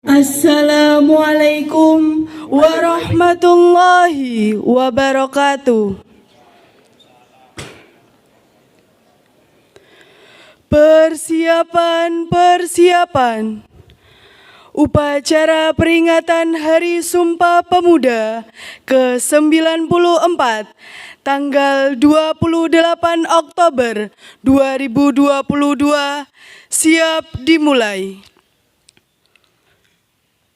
Assalamualaikum warahmatullahi wabarakatuh. Persiapan upacara peringatan Hari Sumpah Pemuda ke-94 tanggal 28 Oktober 2022 siap dimulai.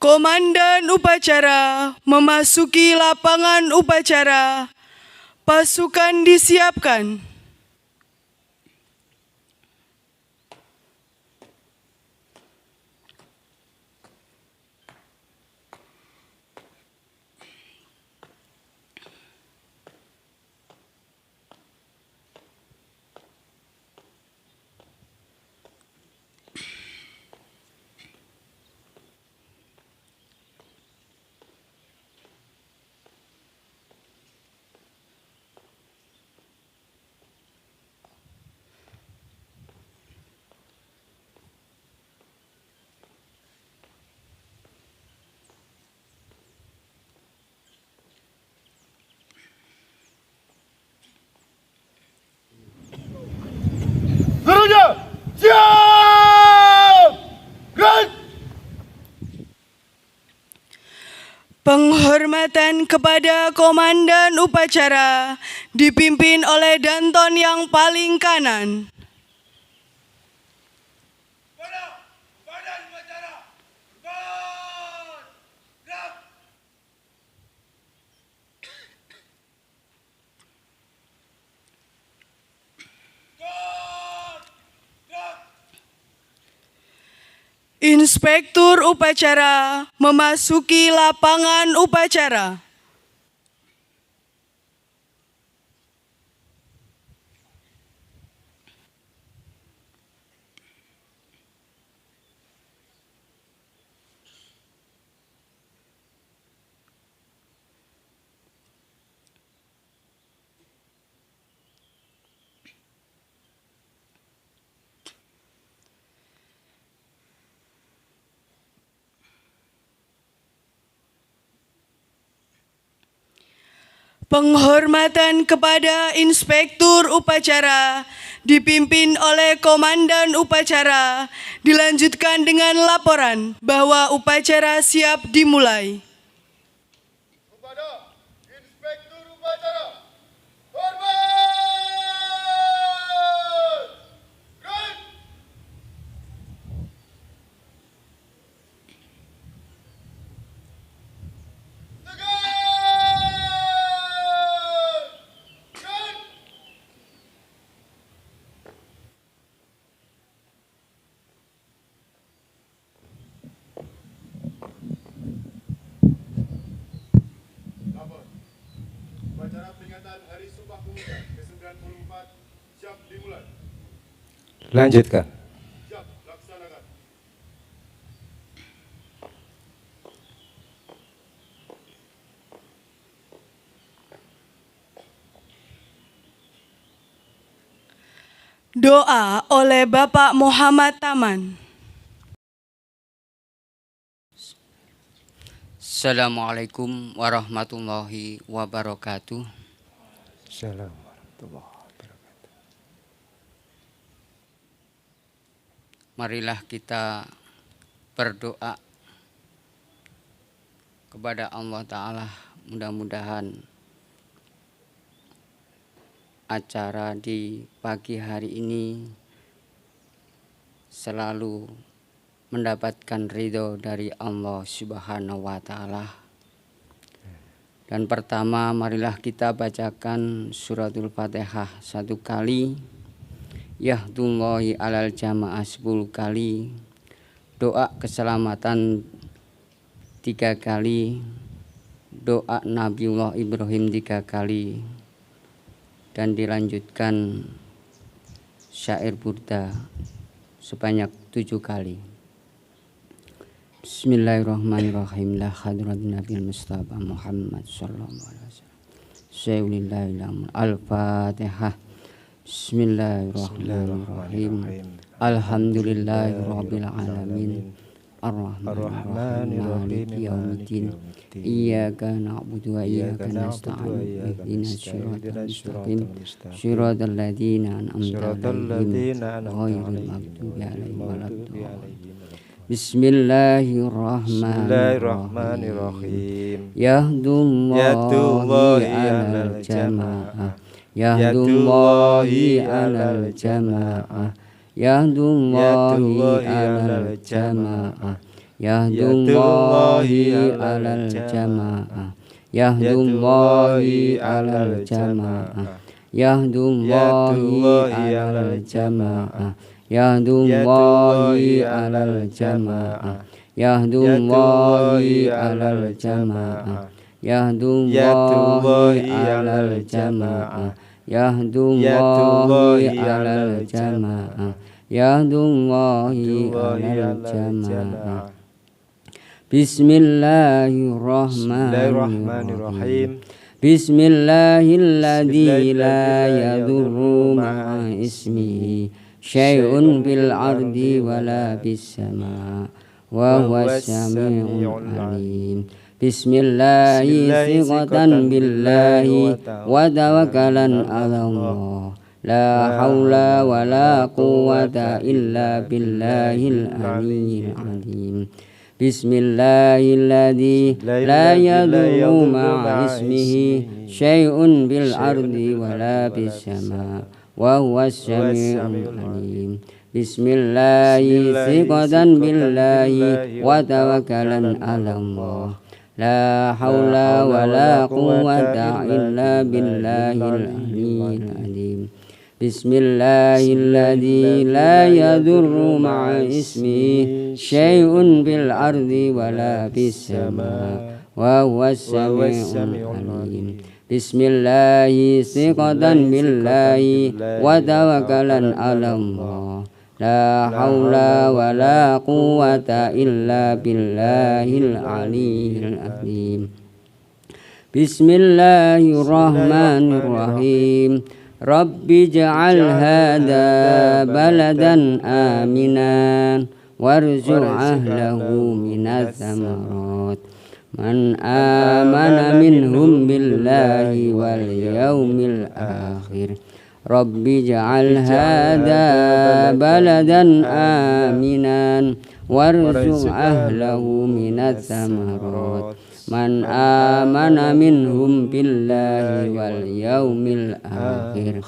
Komandan upacara memasuki lapangan upacara. Pasukan disiapkan. Seluruhnya siap! Gerak! Penghormatan kepada komandan upacara dipimpin oleh Danton yang paling kanan. Badan upacara, bergerak! Inspektur upacara memasuki lapangan upacara. Penghormatan kepada inspektur upacara dipimpin oleh komandan upacara dilanjutkan dengan laporan bahwa upacara siap dimulai. Kepada inspektur upacara, hormat! Gerak! Tegak! Gerak! Lapor. Upacara peringatan Hari Sumpah Pemuda ke-94 siap dimulai. Lanjutkan. Siap laksanakan. Doa oleh Bapak Muhammad Taman. Assalamualaikum warahmatullahi wabarakatuh. Assalamualaikum warahmatullahi wabarakatuh. Marilah kita berdoa kepada Allah Ta'ala. Mudah-mudahan acara di pagi hari ini selalu mendapatkan ridho dari Allah Subhanahu wa Ta'ala. Dan pertama, marilah kita bacakan suratul Fatihah 1 kali, Yahdullahi alal jamaah 10 kali, doa keselamatan 3 kali, doa Nabiullah Ibrahim 3 kali, dan dilanjutkan syair burda sebanyak 7 kali. Bismillahirrahmanirrahim. La hadrat Nabi Mustafa Muhammad sallallahu alaihi wasallam. Sayyidillahil Al-Fatihah. Bismillahirrahmanirrahim. Alhamdulillahirabbil alamin. Ar-Rahmanir-Rahim Maliki Yaumiddin. Iyyaka na'budu wa iyyaka nasta'in. Ihdinas siratal mustaqim. Siratal ladzina an'amta 'alaihim ghairil maghdubi 'alaihim waladdallin. Bismillahirrahmanirrahim. Yahdullahi 'alal jamaah. Yahdullahi 'alal jamaah. Yahdullahi 'alal jamaah. Yahdullahi 'alal jamaah. Yahdullahi 'alal jamaah. Yahdullahi 'alal jamaah. Yahdullahi 'alal jamaah. Yahdullahi 'alal jamaah. Yahdullahi 'alal jamaah. Yahdullahi 'alal jamaah. Yahdullahi 'alal jamaah. Bismillahirrahmanirrahim. Bismillahilladzi la yadurru ma'a ismihi syai'un fil ardi wala bis sama wa huwas sami'ul alim. Bismillahi sighatan billahi wa tawakkalan 'ala Allah. La haula wa la quwwata illa billahil aliyyil azim. Bismillahilladzi la yadurru ma'a ismihi syai'un bil ardi wala bis sama wa huwas sami'ul alim. Bismillahi sighatan billahi wa tawakkalan 'ala Allah. La haula wa la quwwata illa billahil aliyyil azim. Bismillahilladzi la yadurru ma'a ismihi syai'un bil ardi wala bis sama wa huwas sami'ul alim. Bismillahi sighatan billahi wa tawakkalan 'ala Allah. La haula wa la quwwata illa billahil aliyyil azim. Bismillahirrahmanirrahim. Rabbi ij'al hadha baladan aminan warzuq ahlahu minaz zamarat. Man amana minhum billahi wal yawmil akhir. Rabbi ij'al hadha baladan aminan warzuq ahlahu minaz zamarat. Man amana minhum billahi wal yawmil akhir.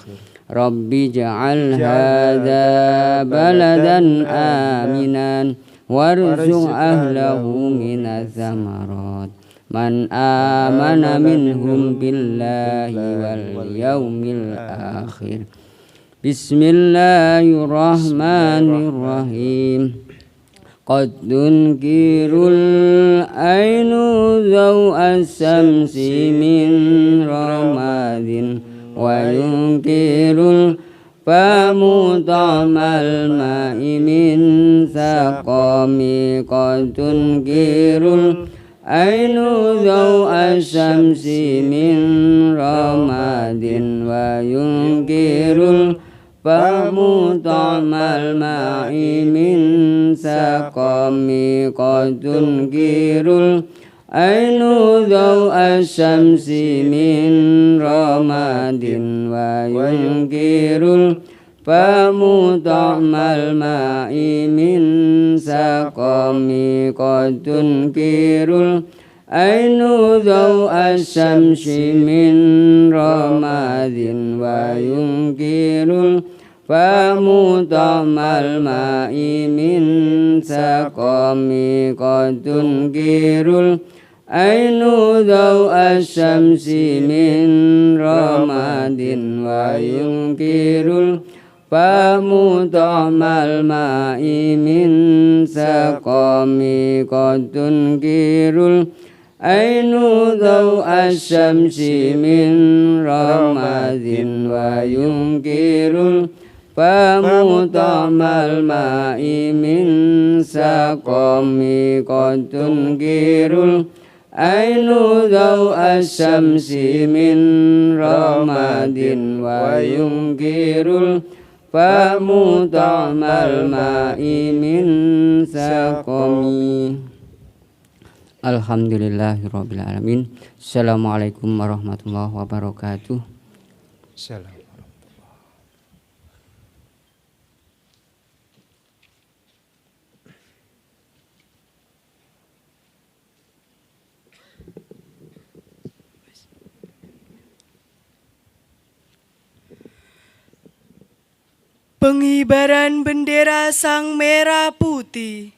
Rabbi ij'al hadha baladan aminan warzuq ahlahu minaz zamarat. Man amana minhum billahi wal yawmil akhir. Bismillahirrahmanirrahim. Qad tunkirul ainu zaw'as samsi min ramadin wa yunkirul famu ta'mal ma'i min saqami. Qad tunkirul ainu zaw'as samsi min ramadin wa yunkirul famu ta'mal ma'i min saqami. Qad tunkirul ainu zaw'as samsi min ramadin wa yunkirul famu ta'mal ma'i min saqami. Qad tunkirul ainu zaw'as samsi min ramadin wa yunkirul famu ta'mal ma'i min saqami. Qad tunkirul ainu zaw'as samsi min ramadin wa yunkirul famu ta'mal ma'i min saqami. Qad tunkirul ainu zaw'as samsi min ramadin wa yunkirul famu ta'mal ma'i min saqami. Qad tunkirul ainu zaw'as samsi min ramadin wa yunkirul فمطعم الماء من سقم. Alhamdulillahirrabbilalamin. Assalamualaikum warahmatullahi wabarakatuh. Salam. Pengibaran bendera Sang Merah Putih.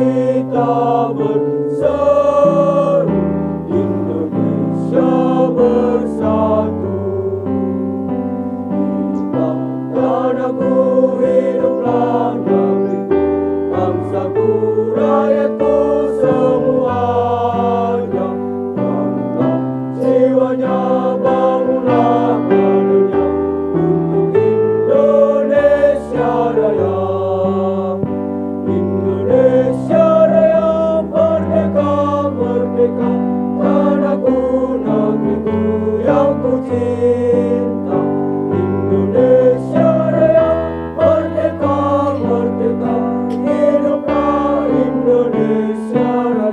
kita berseru, Indonesia bersatu. Hiduplah tanahku, hiduplah negeriku, bangsaku, rakyatku semuanya. Bangunlah jiwanya, bangunlah badannya untuk Indonesia Raya. Indonesia Raya merdeka, merdeka, tanahku, negeriku yang ku cinta. Indonesia Raya merdeka, merdeka, hiduplah Indonesia Raya.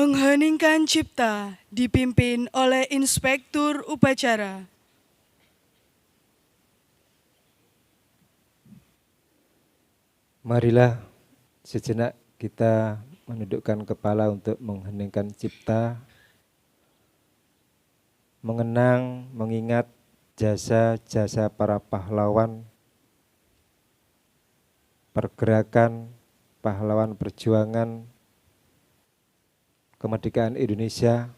Mengheningkan cipta dipimpin oleh Inspektur Upacara. Marilah sejenak kita menundukkan kepala untuk mengheningkan cipta, mengenang, mengingat jasa-jasa para pahlawan, pergerakan, pahlawan perjuangan kemerdekaan Indonesia,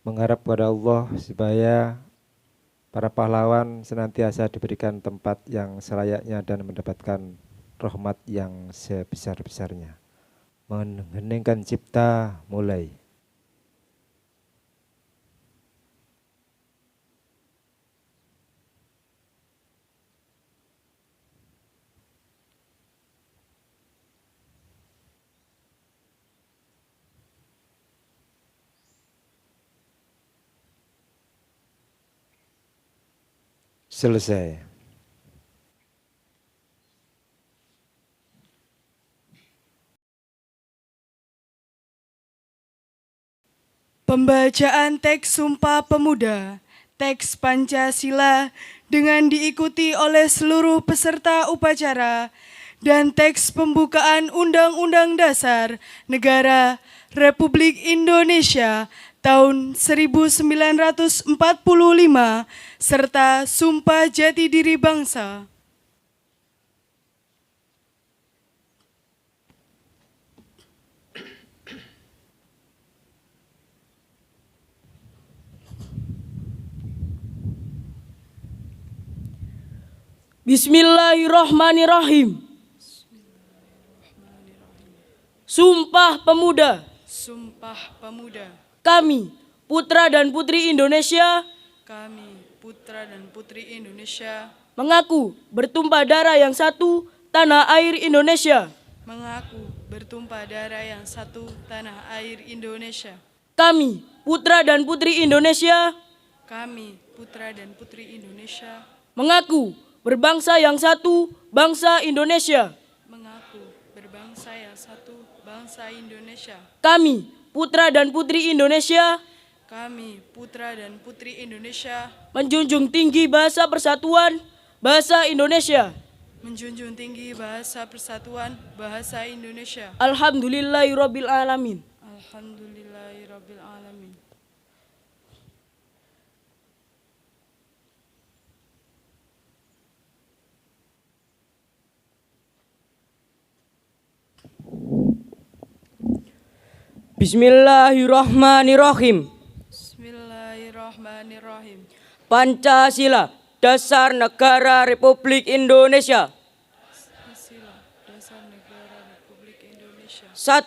mengharap kepada Allah supaya para pahlawan senantiasa diberikan tempat yang selayaknya dan mendapatkan rahmat yang sebesar-besarnya. Mengheningkan cipta mulai. Selesai. Pembacaan teks Sumpah Pemuda, teks Pancasila dengan diikuti oleh seluruh peserta upacara dan teks pembukaan Undang-Undang Dasar Negara Republik Indonesia tahun 1945 serta Sumpah Jati Diri Bangsa. Bismillahirrahmanirrahim. Sumpah Pemuda. Sumpah Pemuda. Kami, putra dan putri Indonesia, Kami, putra dan putri Indonesia, mengaku bertumpah darah yang satu, tanah air Indonesia. mengaku bertumpah darah yang satu, tanah air Indonesia. Kami, putra dan putri Indonesia, Kami, putra dan putri Indonesia, mengaku berbangsa yang satu, bangsa Indonesia. mengaku berbangsa yang satu, bangsa Indonesia. Kami, putra dan putri Indonesia, Kami, putra dan putri Indonesia, menjunjung tinggi bahasa persatuan, bahasa Indonesia. menjunjung tinggi bahasa persatuan, bahasa Indonesia. Alhamdulillahirabbil alamin. Alhamdulillahirabbil alamin. Bismillahirrahmanirrahim. Bismillahirrahmanirrahim. Pancasila, dasar negara Republik Indonesia. Pancasila, dasar negara Republik Indonesia. 1.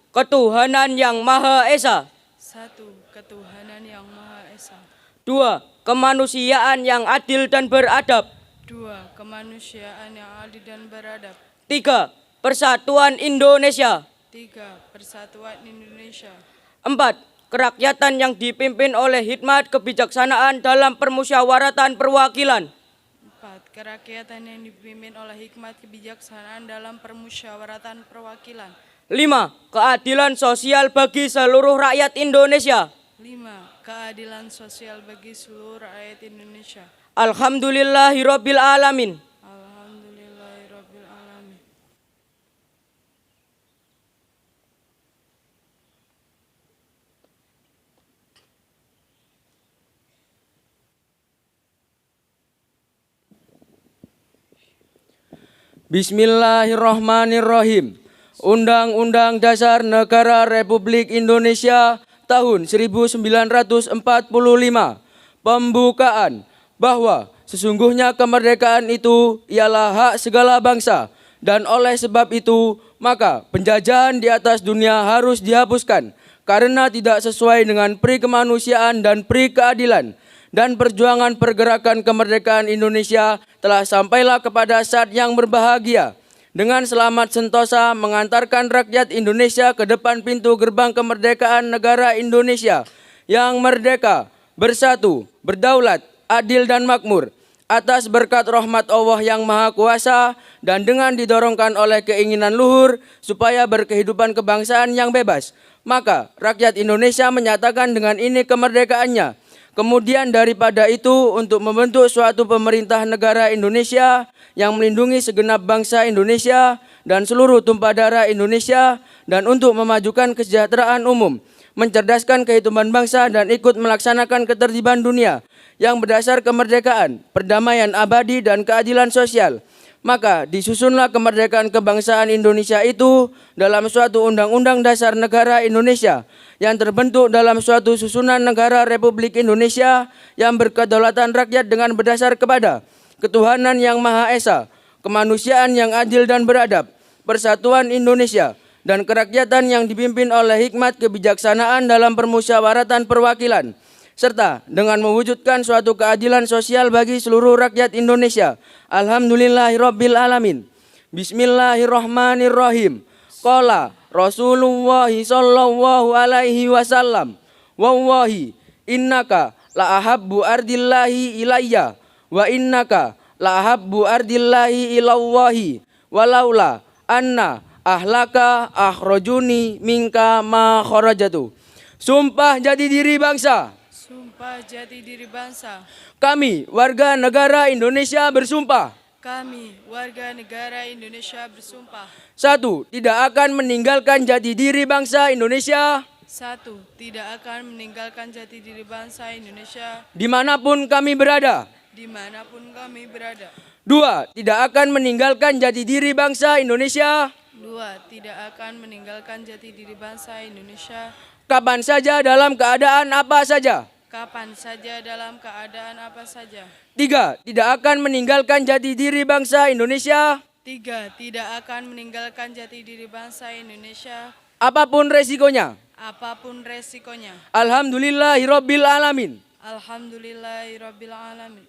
Ketuhanan yang Maha Esa. 1. Ketuhanan yang Maha Esa. 2. Kemanusiaan yang adil dan beradab. 2. Kemanusiaan yang adil dan beradab. 3. Persatuan Indonesia. 3. Persatuan Indonesia. 4. Kerakyatan yang dipimpin oleh hikmat kebijaksanaan dalam permusyawaratan perwakilan. 4. Kerakyatan yang dipimpin oleh hikmat kebijaksanaan dalam permusyawaratan perwakilan. 5. Keadilan sosial bagi seluruh rakyat Indonesia. 5. Keadilan sosial bagi seluruh rakyat Indonesia. Alhamdulillahirabbil alamin. Alhamdulillahirabbil alamin. Bismillahirrahmanirrahim. Undang-Undang Dasar Negara Republik Indonesia tahun 1945. Pembukaan bahwa sesungguhnya kemerdekaan itu ialah hak segala bangsa, dan oleh sebab itu maka penjajahan di atas dunia harus dihapuskan karena tidak sesuai dengan pri kemanusiaan dan pri keadilan. Dan perjuangan pergerakan kemerdekaan Indonesia telah sampailah kepada saat yang berbahagia, dengan selamat sentosa mengantarkan rakyat Indonesia ke depan pintu gerbang kemerdekaan negara Indonesia yang merdeka, bersatu, berdaulat, adil dan makmur. atas berkat rahmat Allah yang Maha Kuasa dan dengan didorongkan oleh keinginan luhur supaya berkehidupan kebangsaan yang bebas, maka rakyat Indonesia menyatakan dengan ini kemerdekaannya. Kemudian daripada itu, untuk membentuk suatu pemerintah negara Indonesia yang melindungi segenap bangsa Indonesia dan seluruh tumpah darah Indonesia, dan untuk memajukan kesejahteraan umum, mencerdaskan kehidupan bangsa dan ikut melaksanakan ketertiban dunia yang berdasar kemerdekaan, perdamaian abadi dan keadilan sosial. Maka disusunlah kemerdekaan kebangsaan Indonesia itu dalam suatu undang-undang dasar negara Indonesia yang terbentuk dalam suatu susunan negara Republik Indonesia yang berkedaulatan rakyat dengan berdasar kepada ketuhanan yang Maha Esa, kemanusiaan yang adil dan beradab, persatuan Indonesia, dan kerakyatan yang dipimpin oleh hikmat kebijaksanaan dalam permusyawaratan perwakilan, serta dengan mewujudkan suatu keadilan sosial bagi seluruh rakyat Indonesia. Alhamdulillahirabbil alamin. Bismillahirrahmanirrahim. Qala Rasulullah sallallahu alaihi wasallam, wallahi innaka la ahabbu ardillahi ilayya wa innaka la ahabbu ardillahi ilallahi walaula anna ahlaka akhrajuni minka ma kharajatu. Sumpah jati diri bangsa. Sumpah jati diri bangsa. Kami, warga negara Indonesia bersumpah. Kami, warga negara Indonesia bersumpah. 1. Tidak akan meninggalkan jati diri bangsa Indonesia 1. Tidak akan meninggalkan jati diri bangsa Indonesia dimanapun kami berada. dimanapun kami berada. 2. Tidak akan meninggalkan jati diri bangsa Indonesia 2. Tidak akan meninggalkan jati diri bangsa Indonesia kapan saja dalam keadaan apa saja. kapan saja dalam keadaan apa saja. 3. Tidak akan meninggalkan jati diri bangsa Indonesia 3. Tidak akan meninggalkan jati diri bangsa Indonesia apapun resikonya. apapun resikonya. Alhamdulillahirabbil alamin. Alhamdulillahirabbil alamin.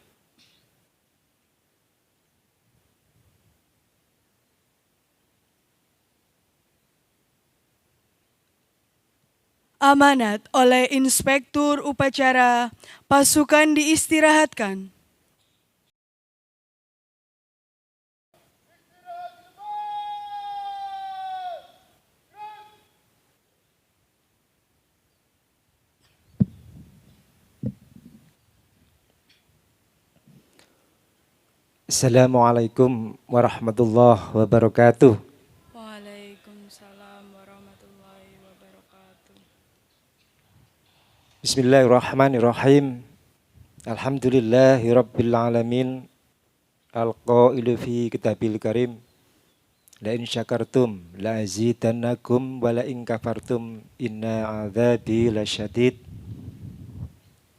Amanat oleh Inspektur Upacara, pasukan diistirahatkan. Assalamualaikum warahmatullahi wabarakatuh. Waalaikumsalam warahmatullahi wabarakatuh. Bismillahirrahmanirrahim. Alhamdulillahi rabbil alamin. Al-qailu fi kitabil karim. La in syakartum la azidannakum wa la in kafartum inna adzabi lasyadid.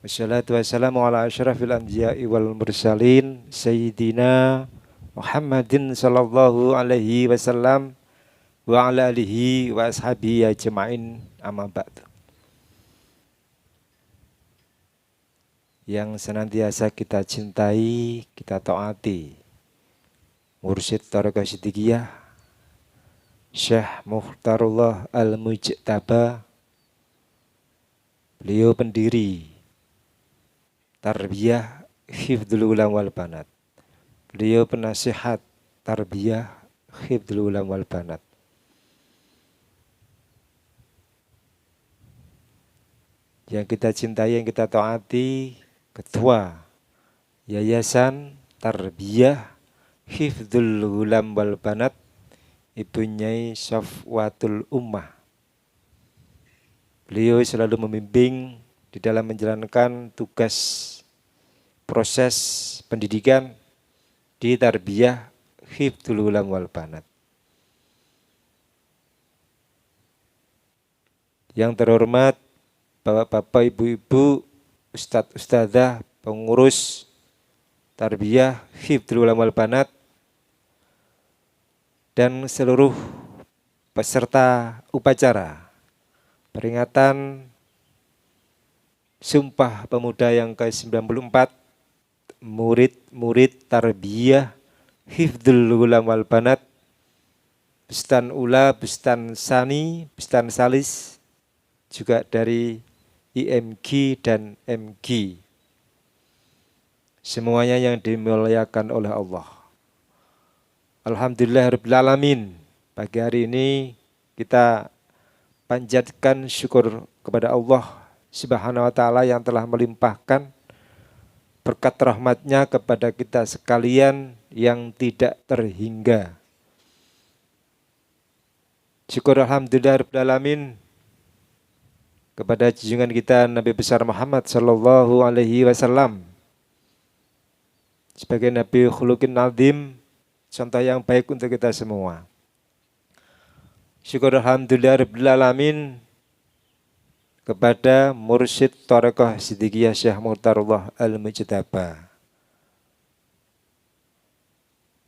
Wassalatu wassalamu ala asyrafil anbiya'i wal mursalin Sayyidina Muhammadin sallallahu alaihi wasallam wa ala alihi wa ashabihi ajma'in, amma ba'du. Yang senantiasa kita cintai, kita taati, Mursyid Thariqah Siddiqiyah Syekh Mukhtarullah Al-Mujtaba. Beliau pendiri Tarbiyah Hifdzul Ulam wal Banat. Beliau penasihat Tarbiyah Hifdzul Ulam wal Banat. Yang kita cintai, yang kita taati, Ketua Yayasan Tarbiyah Hifdzul Ulam wal Banat, Ibu Nyai Safwatul Ummah. Beliau selalu membimbing di dalam menjalankan tugas proses pendidikan di Tarbiyah Hifdzul Ulam wal Banat. Yang terhormat Bapak-bapak, Ibu-ibu, Ustadz, Ustadzah, pengurus Tarbiyah Hifdzul Ulam wal Banat, dan seluruh peserta upacara peringatan Sumpah Pemuda yang ke-94 murid-murid Tarbiyah Hifdzul Ulam wal Banat Bustan Ula, Bustan Sani, Bustan Salis, juga dari IMG dan MG. semuanya yang dimuliakan oleh Allah. Alhamdulillahirabbil alamin. Pagi hari ini kita panjatkan syukur kepada Allah Subhanahu wa taala yang telah melimpahkan berkat rahmatnya kepada kita sekalian yang tidak terhingga. Syukur alhamdulillahirabbil alamin kepada junjungan kita Nabi besar Muhammad sallallahu alaihi wasallam sebagai Nabi khuluqin azim, contoh yang baik untuk kita semua. Syukur alhamdulillahirabbil alamin kepada Mursyid Thariqah Siddiqiyah Syekh Mukhtarullah Al-Mujtaba,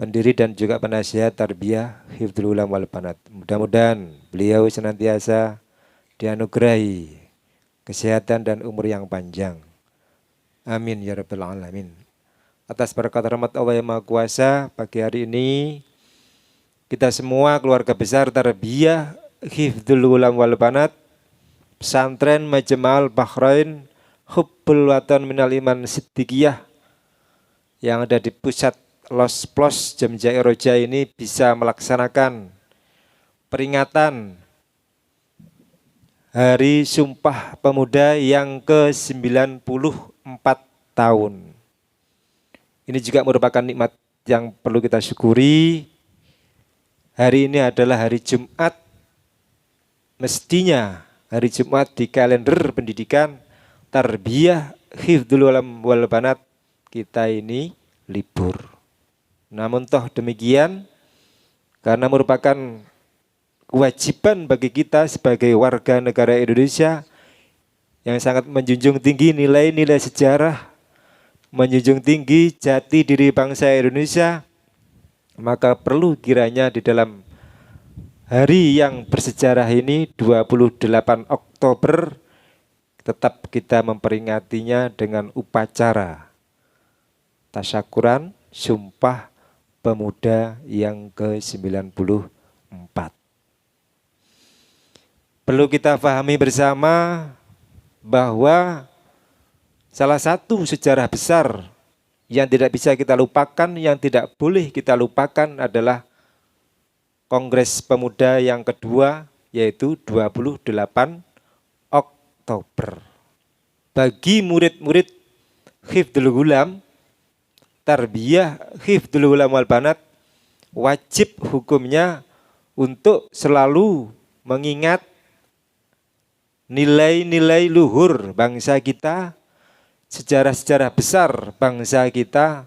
pendiri dan juga penasihat tarbiyah Hifdzul Ulam wal Banat. Mudah-mudahan beliau senantiasa dianugerahi kesehatan dan umur yang panjang. Amin ya rabbal alamin. Atas berkat rahmat Allah yang Maha Kuasa, pagi hari ini kita semua keluarga besar tarbiyah Hifdzul Ulam wal Banat Pesantren Majma'al Bahrain Hubbul Watan Minal Iman Siddiqiyah yang ada di pusat Los Plos Jamjai Roja ini bisa melaksanakan peringatan Hari Sumpah Pemuda yang ke-94 tahun. Ini juga merupakan nikmat yang perlu kita syukuri. Hari ini adalah hari Jumat. Mestinya hari Jumat di kalender pendidikan tarbiyah Hifdzul Ulam wal Banat kita ini libur. Namun toh demikian, karena merupakan kewajiban bagi kita sebagai warga negara Indonesia yang sangat menjunjung tinggi nilai-nilai sejarah, menjunjung tinggi jati diri bangsa Indonesia, maka perlu kiranya di dalam hari yang bersejarah ini 28 Oktober tetap kita memperingatinya dengan upacara tasyakuran Sumpah Pemuda yang ke-94. Perlu kita pahami bersama bahwa salah satu sejarah besar yang tidak bisa kita lupakan, yang tidak boleh kita lupakan adalah Kongres Pemuda yang kedua, yaitu 28 Oktober. Bagi murid-murid Hifdzul Ulam, tarbiyah Hifdzul Ulam wal Banat, wajib hukumnya untuk selalu mengingat nilai-nilai luhur bangsa kita, sejarah-sejarah besar bangsa kita,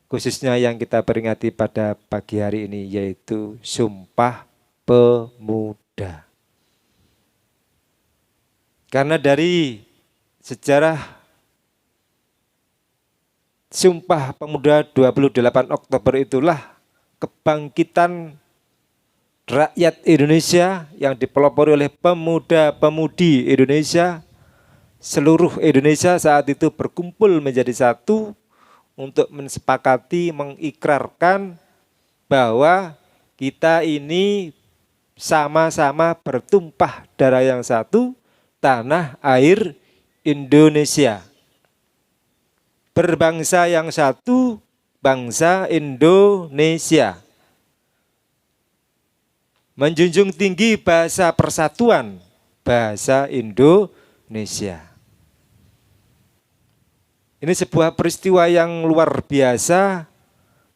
khususnya yang kita peringati pada pagi hari ini, yaitu Sumpah Pemuda. Karena dari sejarah Sumpah Pemuda 28 Oktober itulah kebangkitan rakyat Indonesia yang dipelopori oleh pemuda-pemudi Indonesia. Seluruh Indonesia saat itu berkumpul menjadi satu untuk mensepakati, mengikrarkan bahwa kita ini sama-sama bertumpah darah yang satu, tanah air Indonesia. Berbangsa yang satu, bangsa Indonesia. Menjunjung tinggi bahasa persatuan, bahasa Indonesia. Ini sebuah peristiwa yang luar biasa,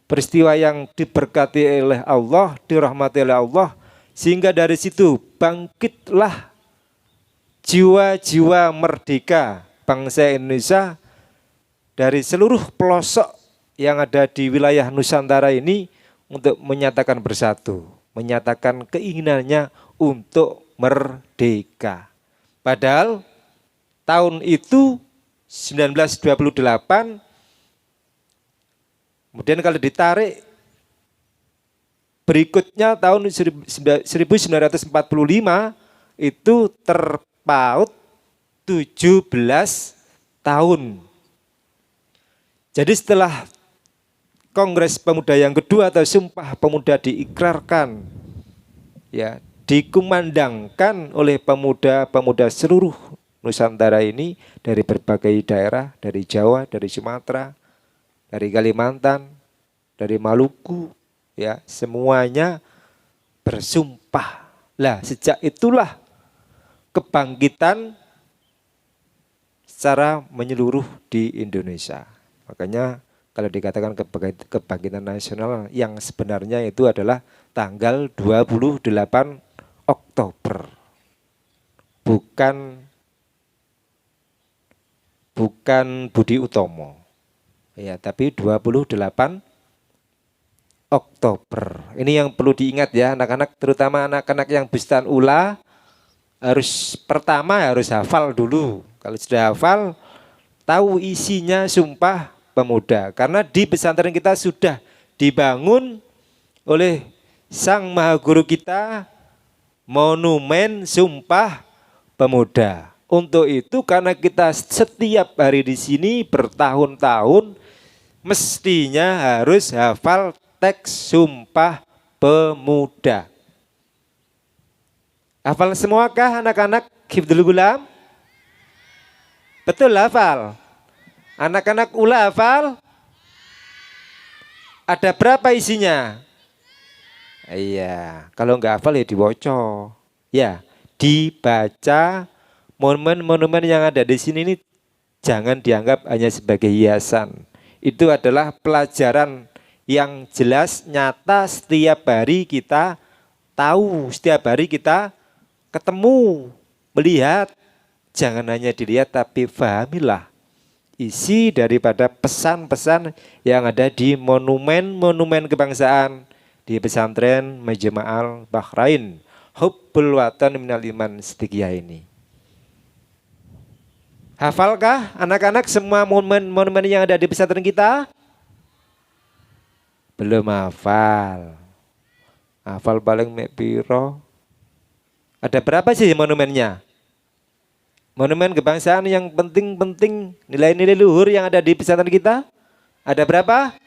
peristiwa yang diberkati oleh Allah, dirahmati oleh Allah, sehingga dari situ bangkitlah jiwa-jiwa merdeka bangsa Indonesia dari seluruh pelosok yang ada di wilayah Nusantara ini untuk menyatakan bersatu, menyatakan keinginannya untuk merdeka. Padahal tahun itu 1928, kemudian kalau ditarik berikutnya tahun 1945 itu terpaut 17 tahun. Jadi setelah Kongres Pemuda yang kedua atau Sumpah Pemuda diikrarkan, ya, dikumandangkan oleh pemuda-pemuda seluruh Nusantara ini dari berbagai daerah, dari Jawa, dari Sumatera, dari Kalimantan, dari Maluku, ya semuanya bersumpah. Lah sejak itulah kebangkitan secara menyeluruh di Indonesia. Makanya kalau dikatakan kebangkitan nasional yang sebenarnya itu adalah tanggal 28 Oktober. Bukan Budi Utomo. Ya, tapi 28 Oktober. Ini yang perlu diingat ya anak-anak, terutama anak-anak yang Bustan Ula pertama harus hafal dulu. Kalau sudah hafal, tahu isinya Sumpah Pemuda. Karena di pesantren kita sudah dibangun oleh Sang Maha Guru kita monumen Sumpah Pemuda. Untuk itu karena kita setiap hari di sini bertahun-tahun mestinya harus hafal teks Sumpah Pemuda. Hafal semuakah anak-anak Hifdzul Gulam? Betul hafal? Anak-anak Ula hafal? Ada berapa isinya? Iya, kalau nggak hafal ya dibaca. Ya, dibaca. Monumen-monumen yang ada di sini ini jangan dianggap hanya sebagai hiasan. Itu adalah pelajaran yang jelas, nyata, setiap hari kita tahu, setiap hari kita ketemu, melihat. Jangan hanya dilihat tapi fahamilah isi daripada pesan-pesan yang ada di monumen-monumen kebangsaan di pesantren Majma'al Bahrain Hubbul Watan Minal Iman Siddiqiyah ini. Hafalkah anak-anak semua monumen yang ada di pesantren kita? Belum hafal. Hafal paling mek piro? Ada berapa sih monumennya? Monumen kebangsaan yang penting-penting, nilai-nilai luhur yang ada di pesantren kita? Ada berapa?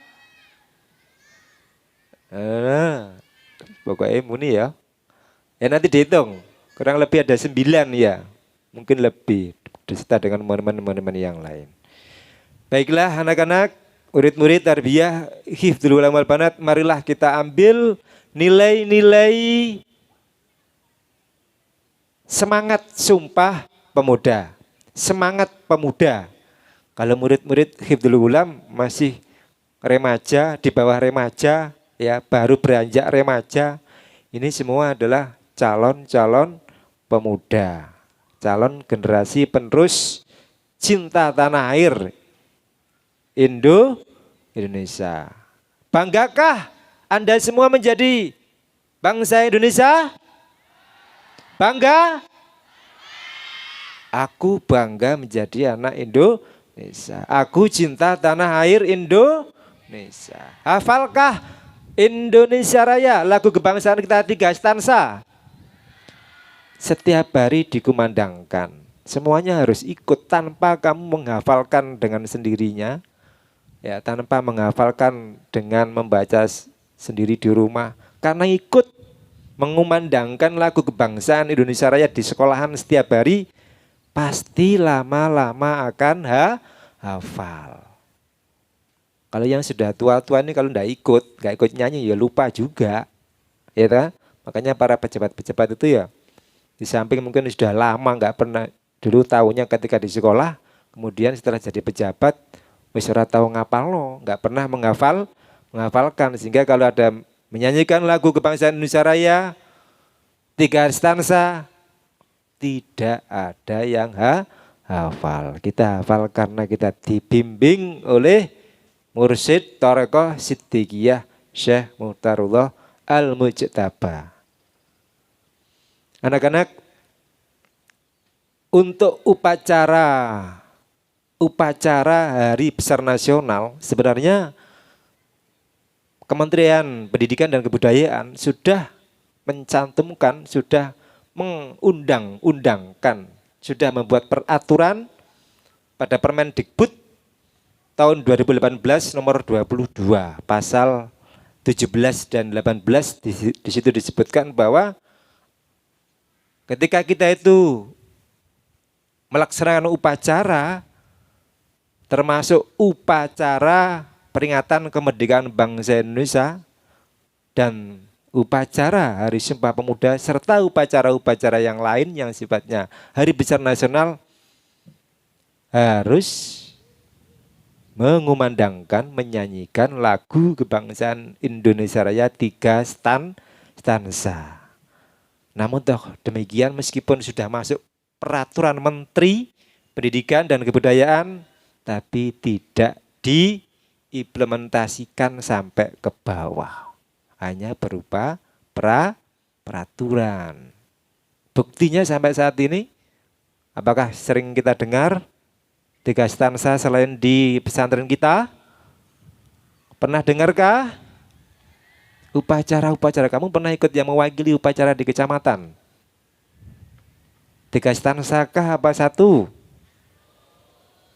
Pokoknya muni ya. Ya nanti dihitung. Kurang lebih ada 9 ya. Mungkin lebih. Beserta dengan monumen-monumen yang lain. Baiklah anak-anak, murid-murid tarbiyah Hifdzul Ulam wal Banat, marilah kita ambil nilai-nilai semangat Sumpah Pemuda. Semangat pemuda. Kalau murid-murid Hifdzul Ulam masih remaja, di bawah remaja, ya baru beranjak remaja, ini semua adalah calon-calon pemuda. Calon generasi penerus cinta tanah air Indonesia. Banggakah Anda semua menjadi bangsa Indonesia? Bangga? Aku bangga menjadi anak Indonesia. Aku cinta tanah air Indonesia. Hafalkah Indonesia Raya, lagu kebangsaan kita 3 stansa? Setiap hari dikumandangkan. Semuanya harus ikut tanpa kamu menghafalkan dengan sendirinya. Ya, tanpa menghafalkan dengan membaca sendiri di rumah. Karena ikut mengumandangkan lagu kebangsaan Indonesia Raya di sekolahan setiap hari, pasti lama-lama akan hafal. Kalau yang sudah tua-tua ini kalau nggak ikut nyanyi ya lupa juga. Ya kan? Makanya para pejabat-pejabat itu ya di samping mungkin sudah lama nggak pernah, dulu tahunya ketika di sekolah, kemudian setelah jadi pejabat wis ora tahu ngapalno, nggak pernah menghafalkan, sehingga kalau ada menyanyikan lagu kebangsaan Indonesia Raya 3 stansa tidak ada yang hafal. Kita hafal karena kita dibimbing oleh Mursyid Thariqah Siddiqiyah Syekh Muhtarullah Al-Mujtaba. Anak-anak, untuk upacara Hari Besar Nasional sebenarnya Kementerian Pendidikan dan Kebudayaan sudah mencantumkan, sudah mengundang-undangkan, sudah membuat peraturan pada Permendikbud tahun 2018 nomor 22 pasal 17 dan 18 di situ disebutkan bahwa ketika kita itu melaksanakan upacara, termasuk upacara peringatan kemerdekaan bangsa Indonesia dan upacara Hari Sumpah Pemuda serta upacara-upacara yang lain yang sifatnya hari besar nasional harus mengumandangkan, menyanyikan lagu kebangsaan Indonesia Raya 3 stansa. Namun toh demikian meskipun sudah masuk peraturan Menteri Pendidikan dan Kebudayaan, tapi tidak diimplementasikan sampai ke bawah. Hanya berupa peraturan. Buktinya sampai saat ini, apakah sering kita dengar 3 stansa selain di pesantren kita? Pernah dengarkah? Upacara-upacara, kamu pernah ikut yang mewakili upacara di kecamatan? 3 stansa kah apa 1?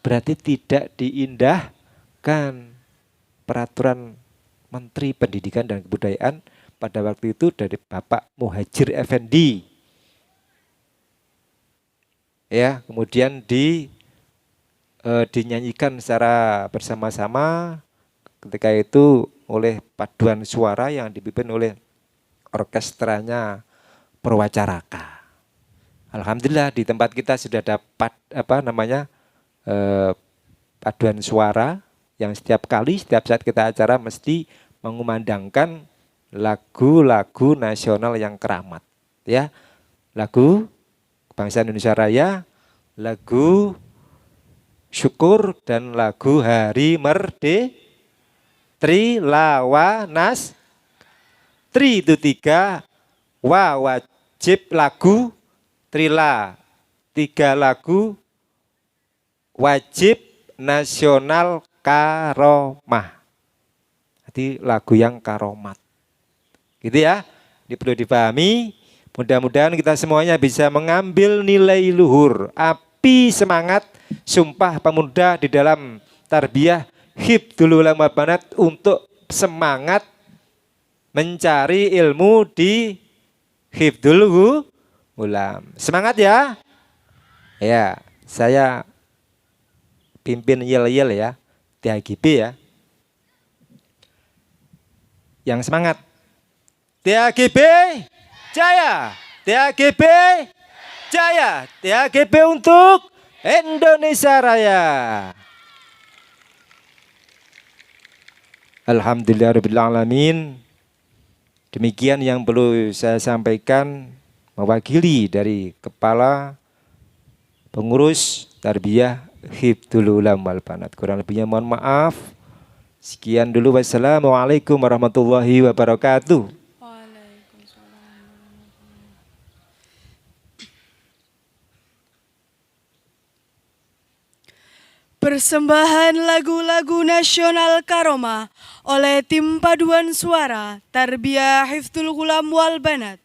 Berarti tidak diindahkan peraturan Menteri Pendidikan dan Kebudayaan pada waktu itu dari Bapak Muhadjir Effendi. Ya, kemudian dinyanyikan secara bersama-sama ketika itu oleh paduan suara yang dipimpin oleh orkestranya Perwacaraka. Alhamdulillah di tempat kita sudah dapat paduan suara yang setiap saat kita acara mesti mengumandangkan lagu-lagu nasional yang keramat, ya, lagu bangsa Indonesia Raya, lagu syukur dan lagu hari merdeka. Tri lawanas, tri itu 3, wajib lagu, trila 3 lagu, wajib nasional karomah. Jadi lagu yang karomat. Gitu ya, ini perlu dipahami. Mudah-mudahan kita semuanya bisa mengambil nilai luhur, api semangat Sumpah Pemuda di dalam tarbiyah Hifdzul Ulam wal Banat untuk semangat mencari ilmu di Hifdzul Ulam. Semangat ya. Ya, saya pimpin yel-yel ya, THGB ya. Yang semangat. THGB Jaya, THGB Jaya, THGB untuk Indonesia Raya. Alhamdulillahirrahmanirrahim. Demikian yang perlu saya sampaikan mewakili dari Kepala Pengurus Tarbiyah Hifdzul Ulam wal Banat. Kurang lebihnya mohon maaf. Sekian dulu. Wassalamualaikum warahmatullahi wabarakatuh. Persembahan lagu-lagu nasional Karomah oleh tim paduan suara Tarbiyah Hifdzul Ulam wal Banat.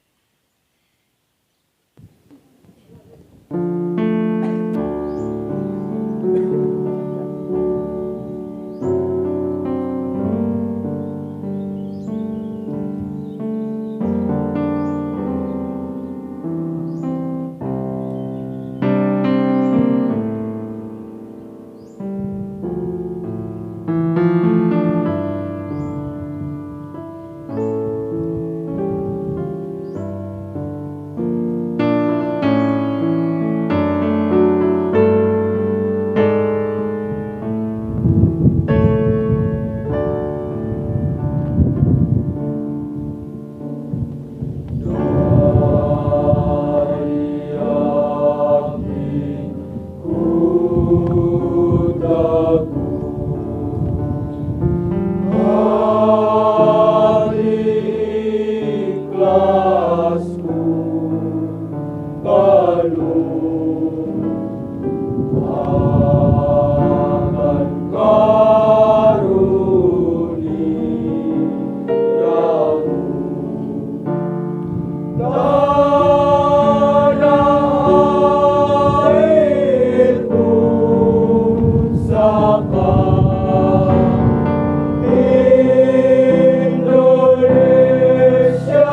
Indonesia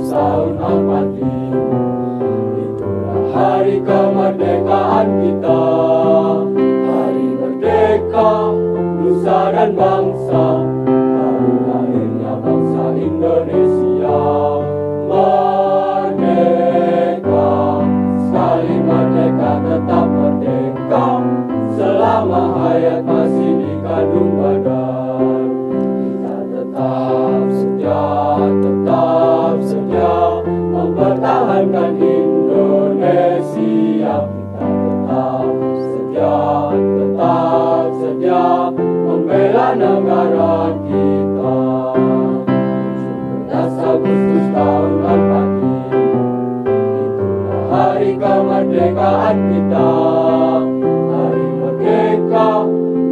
tahun 45. Itulah hari kemerdekaan kita, hari merdeka nusa dan bangsa, hari lahirnya bangsa Indonesia. Merdeka, sekali merdeka tetap merdeka, selama hayat masih dikandung badan. Kita tetap setia mempertahankan Indonesia. Kita tetap setia membela negara kita. 17 Agustus tahun 45, itulah hari kemerdekaan kita, hari merdeka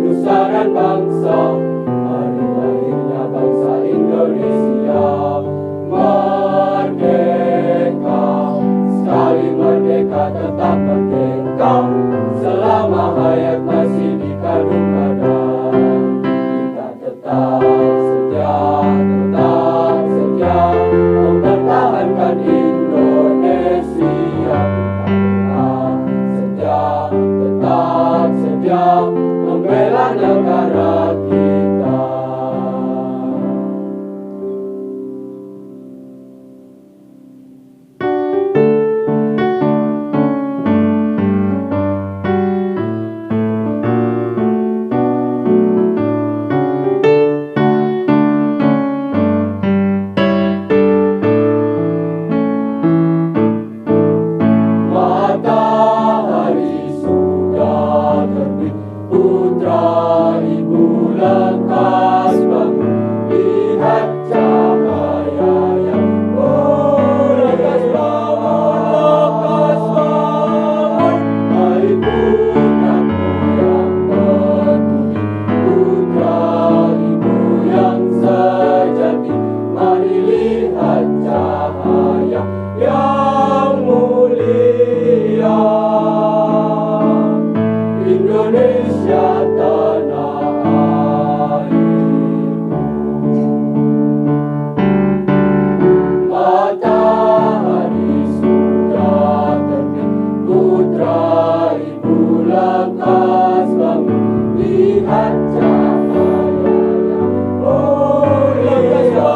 nusa dan bangsa, hari lahirnya bangsa Indonesia. Merdeka, sekali merdeka tetap merdeka, selama hayat masih dikandung badan. Kita tetap setia mempertahankan Indonesia. Kita tetap setia membela negara kita. Matahari sudah terbit, putra ibu lekas bangun. Lihat cahaya yang lekas bangun. Hai putraku yang peduli, putra ibu yang sejati, mari lihat cahaya yang mulia. Indonesia tanah airku. Matahari sudah terbit, putra ibu lekas bangun. Lihat cahaya yang mulia.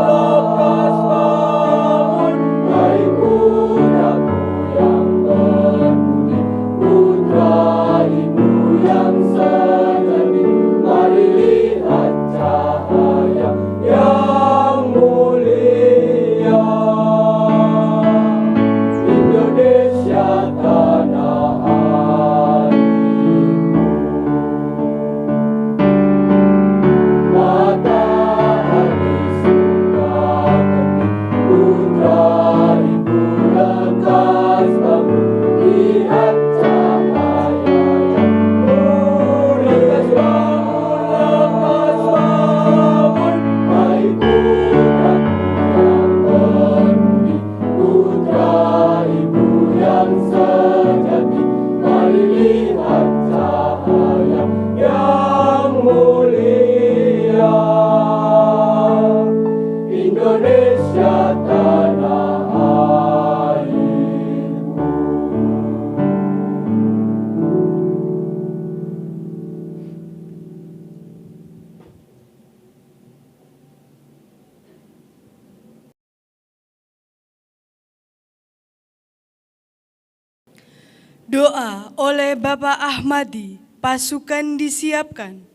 Lekas bangun. Hai putraku yang berbudi, putra ibu yang sejati, mari lihat cahaya yang mulia. Indonesia tanah airku. Matahari sudah terbit, putra ibu lekas bangun. Lihat cahaya yang mulia. Lekas bangun. Hai putraku yang berbudi, putra ibu yang sejati, mari lihat cahaya yang mulia. Indonesia tanah airku. Doa oleh Bapak Ahmadi, pasukan disiapkan.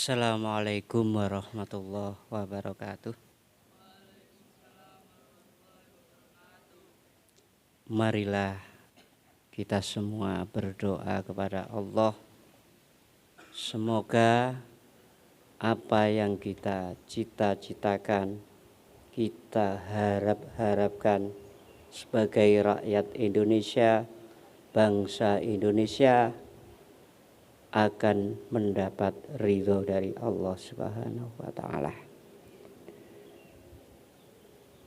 Assalamualaikum warahmatullahi wabarakatuh. Marilah kita semua berdoa kepada Allah. Semoga apa yang kita cita-citakan, kita harapkan sebagai rakyat Indonesia, bangsa Indonesia akan mendapat ridho dari Allah Subhanahu wa taala.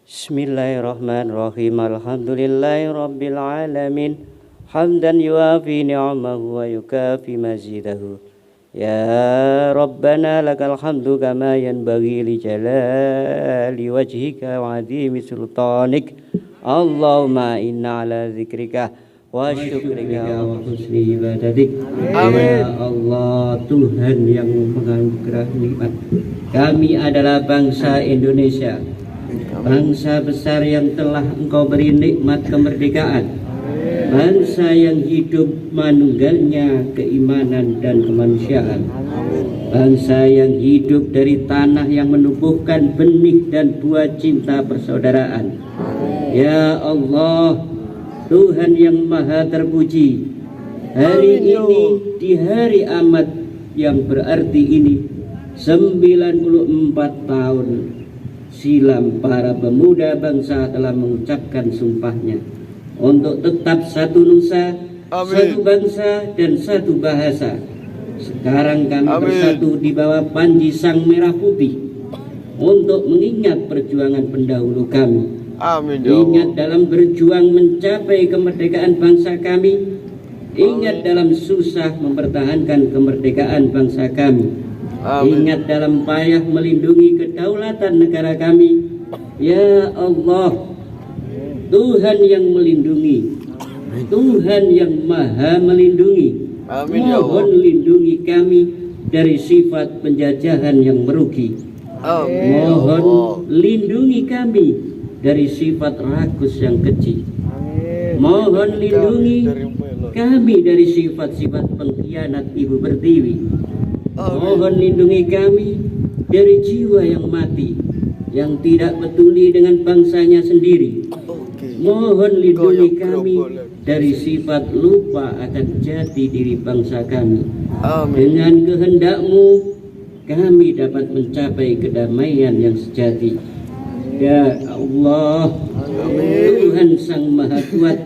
Bismillahirrahmanirrahim. Alhamdulillahirabbil alamin. Hamdan yuafi ni'amahu wa yukafi mazidahu. Ya Rabbana lakal hamdu kama yanbaghi li jalali wajhika wa 'azimi sultanik. Allahumma inna ala dzikrika wa syukrika wa husni ibadatik. Ya Allah, Tuhan yang menganugerah nikmat. Kami adalah bangsa Indonesia, bangsa besar yang telah Engkau beri nikmat kemerdekaan, bangsa yang hidup manunggalnya keimanan dan kemanusiaan, bangsa yang hidup dari tanah yang menumbuhkan benih dan buah cinta persaudaraan. Ya Allah, Tuhan yang maha terpuji, hari ini di hari amat yang berarti ini 94 tahun silam para pemuda bangsa telah mengucapkan sumpahnya untuk tetap satu nusa, satu bangsa dan satu bahasa. Sekarang kami bersatu di bawah panji sang merah putih untuk mengingat perjuangan pendahulu kami. Ingat dalam berjuang mencapai kemerdekaan bangsa kami. Ingat dalam susah mempertahankan kemerdekaan bangsa kami. Ingat dalam payah melindungi kedaulatan negara kami. Ya Allah, Tuhan yang melindungi, Tuhan yang maha melindungi. Mohon lindungi kami dari sifat penjajahan yang merugi. Mohon lindungi kami dari sifat rakus yang keji. Mohon lindungi kami dari sifat-sifat pengkhianat ibu pertiwi. Mohon lindungi kami dari jiwa yang mati, yang tidak peduli dengan bangsanya sendiri. Mohon lindungi kami dari sifat lupa akan jati diri bangsa kami. Dengan kehendak-Mu kami dapat mencapai kedamaian yang sejati. Ya Allah, Tuhan Sang Maha Kuat,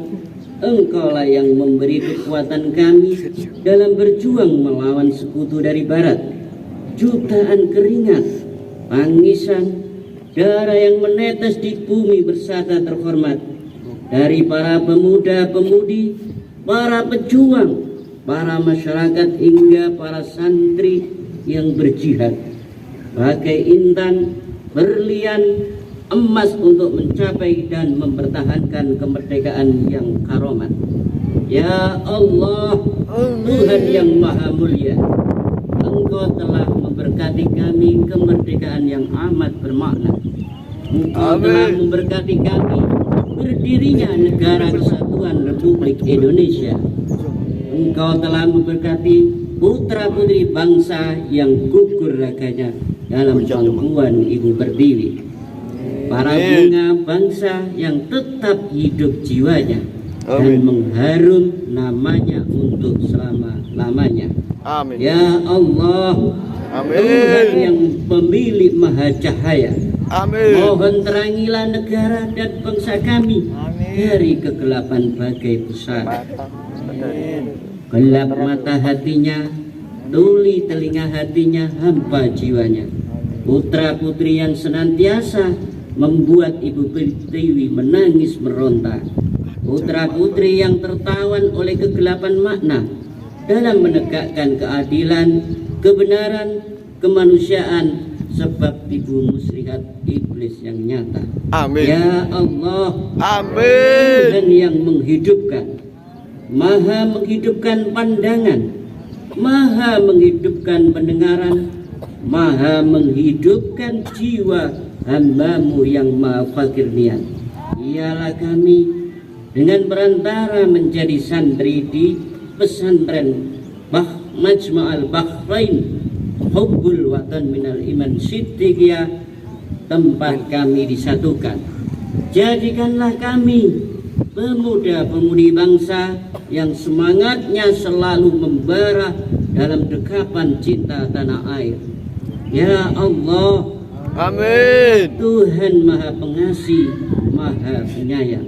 Engkaulah yang memberi kekuatan kami dalam berjuang melawan sekutu dari barat. Jutaan keringat, tangisan, darah yang menetes di bumi bersata terhormat dari para pemuda-pemudi, para pejuang, para masyarakat hingga para santri yang berjihad bagai intan, berlian, emas untuk mencapai dan mempertahankan kemerdekaan yang karomat. Ya Allah, Tuhan yang maha mulia, Engkau telah memberkati kami kemerdekaan yang amat bermakna. Engkau telah memberkati kami berdirinya Negara Kesatuan Republik Indonesia. Engkau telah memberkati putra-putri bangsa yang gugur raganya dalam pangkuan ibu pertiwi. Para bunga bangsa yang tetap hidup jiwanya dan mengharum namanya untuk selama-lamanya. Ya Allah, Tuhan yang pemilik maha cahaya, mohon terangilah negara dan bangsa kami dari kegelapan bagai pusara. Gelap mata hatinya, tuli telinga hatinya, hampa jiwanya. Putra-putri yang senantiasa membuat ibu pertiwi menangis meronta. Putra-putri yang tertawan oleh kegelapan makna dalam menegakkan keadilan, kebenaran, kemanusiaan, sebab tipu muslihat iblis yang nyata. Ya Allah, Tuhan yang menghidupkan, maha menghidupkan pandangan, maha menghidupkan pendengaran, maha menghidupkan jiwa hamba-Mu yang maha fakir niat. Ialah kami dengan berantara menjadi santri di pesantren Majma'al Bahrain Hubbul Watan Minal Iman Siddiqiyah, tempat kami disatukan. Jadikanlah kami pemuda-pemudi bangsa yang semangatnya selalu membara dalam dekapan cinta tanah air. Ya Allah, Amin. Tuhan Maha Pengasih, Maha Penyayang.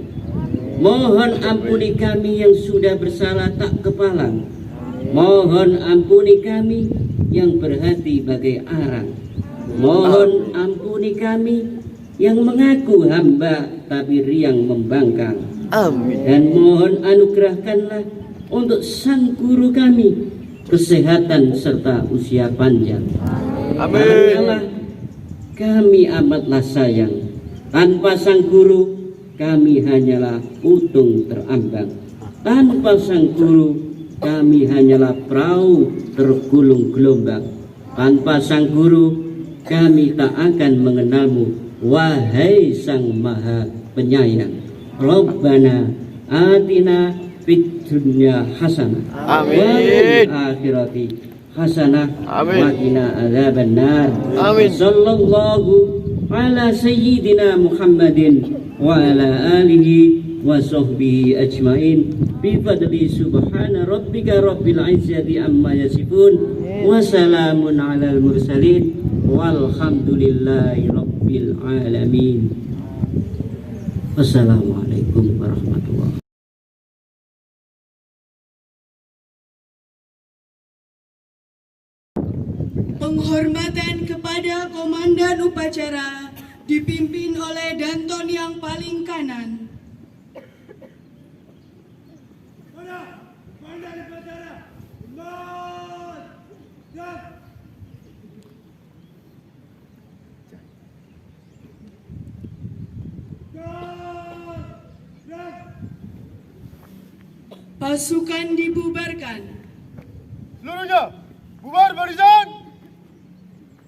Mohon ampuni kami yang sudah bersalah tak kepalang. Mohon ampuni kami yang berhati bagai arang. Mohon ampuni kami yang mengaku hamba tapi riang membangkang. Amin. Dan mohon anugerahkanlah untuk sang guru kami kesehatan serta usia panjang. Amin. Hanyalah kami amatlah sayang. Tanpa sang guru kami hanyalah putung terambang. Tanpa sang guru kami hanyalah perahu tergulung gelombang. Tanpa sang guru kami tak akan mengenalmu, wahai sang maha penyayang. Rabbana atina fid dunya hasanah Amin. wa fil akhirati hasanah Amin. wa qina adzabannar. Amin. Sallallahu ala sayyidina Muhammadin wa ala alihi wa sahbihi ajmain bi fadli subhana rabbika rabbil izzati amma yasifun wa salamun alal mursalin walhamdulillahi rabbil alamin. Wassalamualaikum warahmatullahi. Penghormatan kepada Komandan Upacara dipimpin oleh Danton yang paling kanan. Pasukan dibubarkan. Seluruhnya, bubar barisan.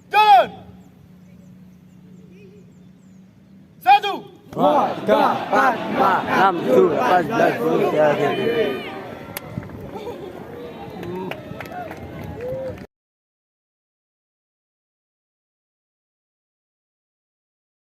Jalan. 1, 2, 3, 4, 5, 6, 7, 8, 9, 10, 11.